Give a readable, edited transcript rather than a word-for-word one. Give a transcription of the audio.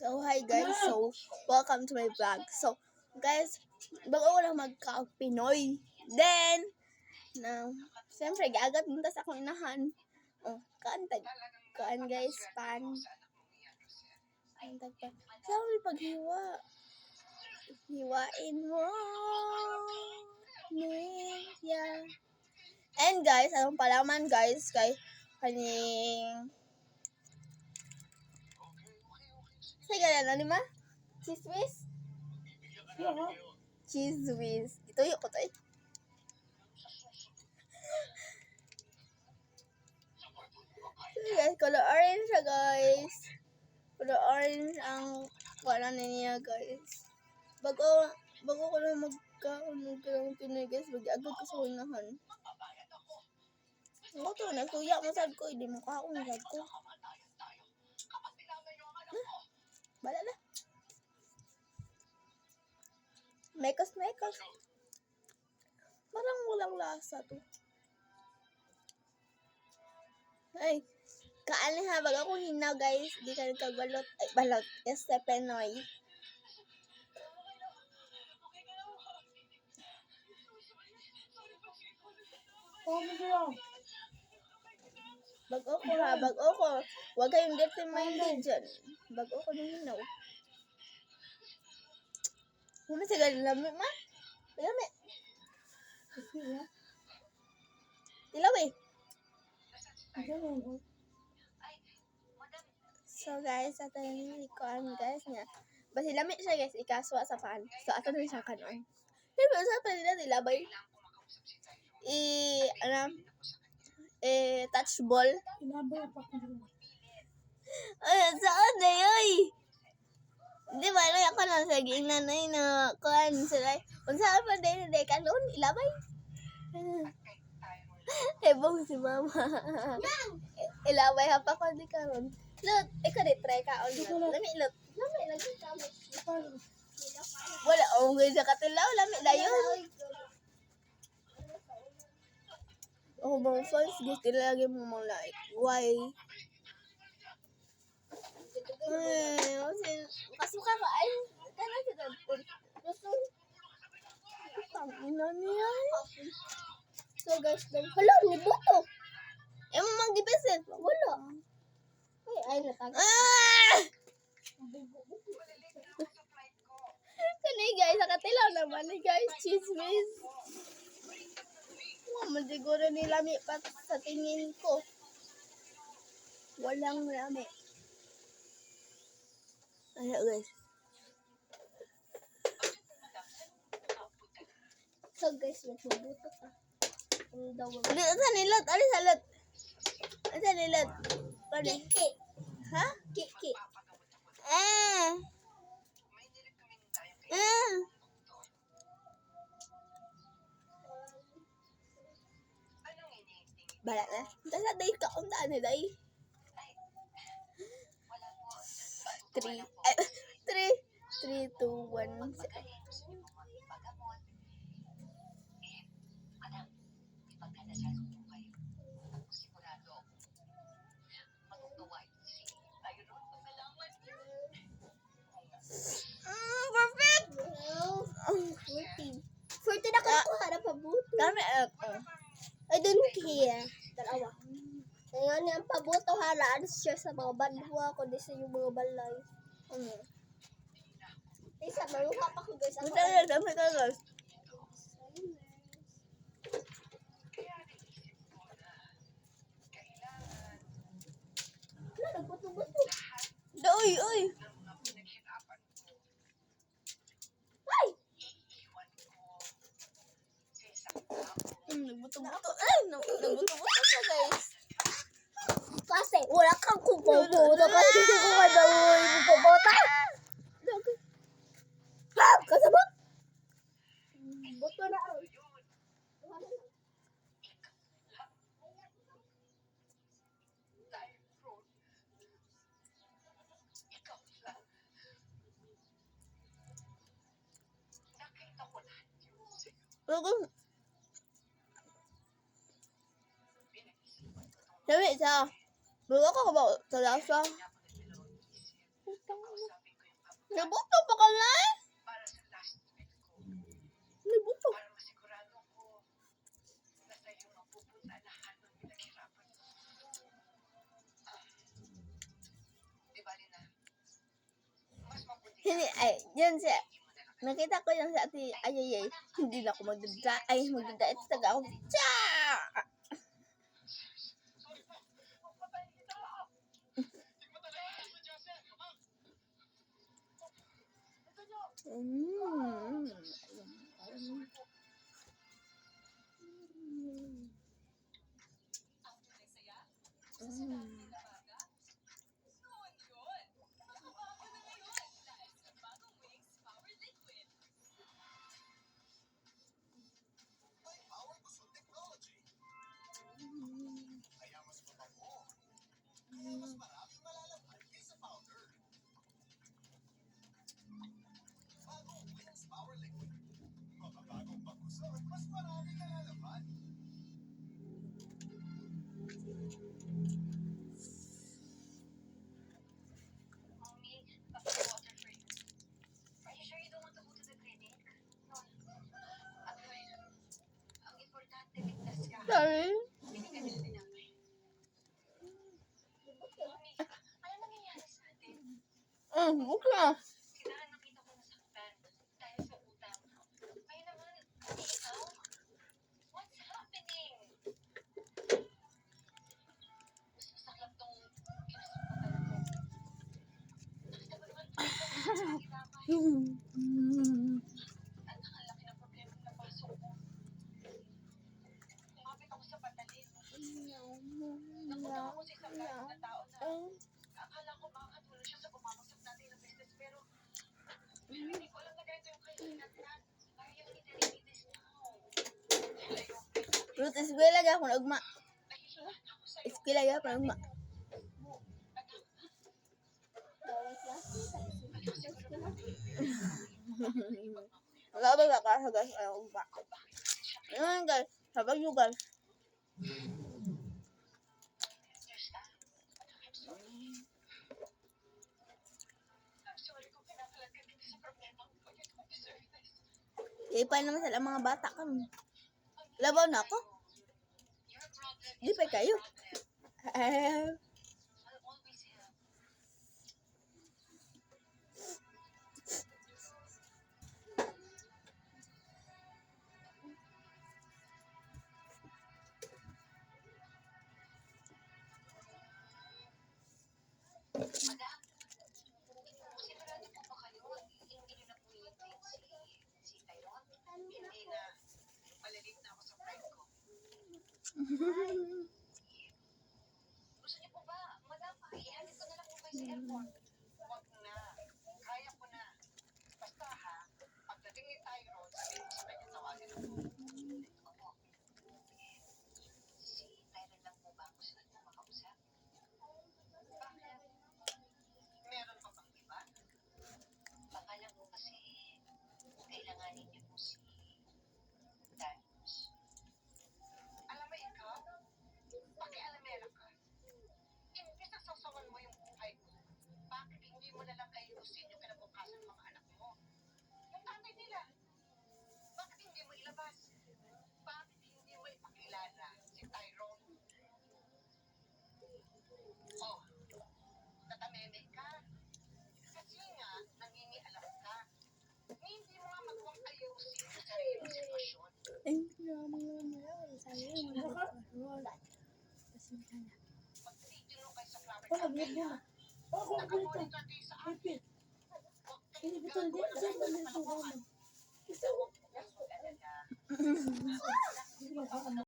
So, hi guys. So, welcome to my vlog. So, guys, bago ko lang magka-Pinoy. Then, siyempre, gagat punta sa akong inahan. Oh, kaan guys, pan. Kaantag pan. Sabi paghiwa. Hiwain mo. Yeah. And guys, anong palaman guys, kay kaning say ganyan, ano ma? Cheese whiz? Cheese whiz. Ito yung ko to eh. So guys, color orange siya guys. Color orange ang wala na niya guys. Bago ko lang magkaunod ka lang Pinoy guys, mag-agad ko sa unahan. Ako to, nagtuya masad ko, hindi mo kaon masad ko. Bala na. Mekos. Parang walang lasa to. Ay, kaan ha, baga ko hinaw guys. Di ka nagkabalot. Ay, balot. Este Penoy. Bago ko ha, bago ko. Huwag kayong dirty-minded dyan. Bago ko nung hinaw. Ano siya ganun lamit ma? Lamit. Dilaw eh. So guys, ato yung ikuan guys nga. Basi lamit siya guys, ikaswa sa pan. So ato na siya kanon. Pero sa pa nila dilabay. Touch ball. Ay, saan na yoy? Di ba na ako lang sa ginanay na kuan sila. Unsa pa din na kanon ilabay. Hebong si mama. Ilaway ha pa ko di karon. Lot, ikaw di try ka on. Lami lot. Lami lagi ka mo. Wala ongay sa katilaw, lami dayon. Oh, mga fans, gusto lagi mo mga like. Why? Kasuka ka ay. Kana sa dapon. Gusto. Ina niya. So guys, hala, nibuto. Emo mang gibeset, wala. Ay latag. Kani guys, nakatilaw naman ni guys, cheese whiz. Siguro nilami pa sa tingin ko. Walang lami. Ayan guys. So guys, magbubuto ka. Ano nilot? Ano salot? Ano nilot? Kiki. Ha? Kiki. Bala na. Dala day ka. Untaan na day. 3, 2, 1. Perfect! 14 na ka para pabuto. Dami I don't care. Dalawa. Ngayon yung pabuto halaan siya sa mga bandwa ko di sa yung mga balay. Isa, maruha pa ko guys. Dami guys. Wala, nagbuto-buto. Uy! Ay! Nagbuto-buto. Ay! Nagbuto-buto siya guys. Kasi wala kang kuboboto kasi hindi ko kadawin kuboboto. Ha? Kasabot? Boto na ako. Sabi siya, bago ako ba sa lasa? Nabuto pa ka na? Nabuto. Hindi, ay, yan siya. Nakita ko yan sa ati, ay, hindi na ako magdadait sa taga ako. Tsa! Sorry. Okay. Ruth, eskwela ga ako nagma. Eskwela ga ako nagma. Wala ba ka sa gas ay ugma. Ayun guys, sabag yung guys. Ipa naman sila mga bata kami. Labaw na ako. Di pa kayo. Gusto niyo po ba, madam, ihalin ko na lang po kayo sa airport. Huwag na. Kaya ko na. Basta ha, pagdating ni Tyrone, sabihin mo sa kanya tawagin ako. Opo. Si Tyrone lang po ba gusto niyo makausap? Bakit? Meron pa bang iba? Baka lang po kasi kailanganin niyo po si Darius. Alam mo ikaw, pakialamera ka. Imbis na sasawan mo yung buhay ko, bakit hindi mo nalang ayusin yung kinabukasan ng mga anak mo? Yung tatay nila, bakit hindi mo ilabas? Bakit hindi mo ipakilala si Tyrone? Oh, tatameme ka. Kasi nga, nangingialam ka. Hindi mo nga magawang ayusin yung sarili mong sitwasyon. Mag-video kayo sa flower cafe, ha? Nakamonitor kayo sa akin. Huwag kayong gagawa ng kalokohan. Huwag kayong mag-alala.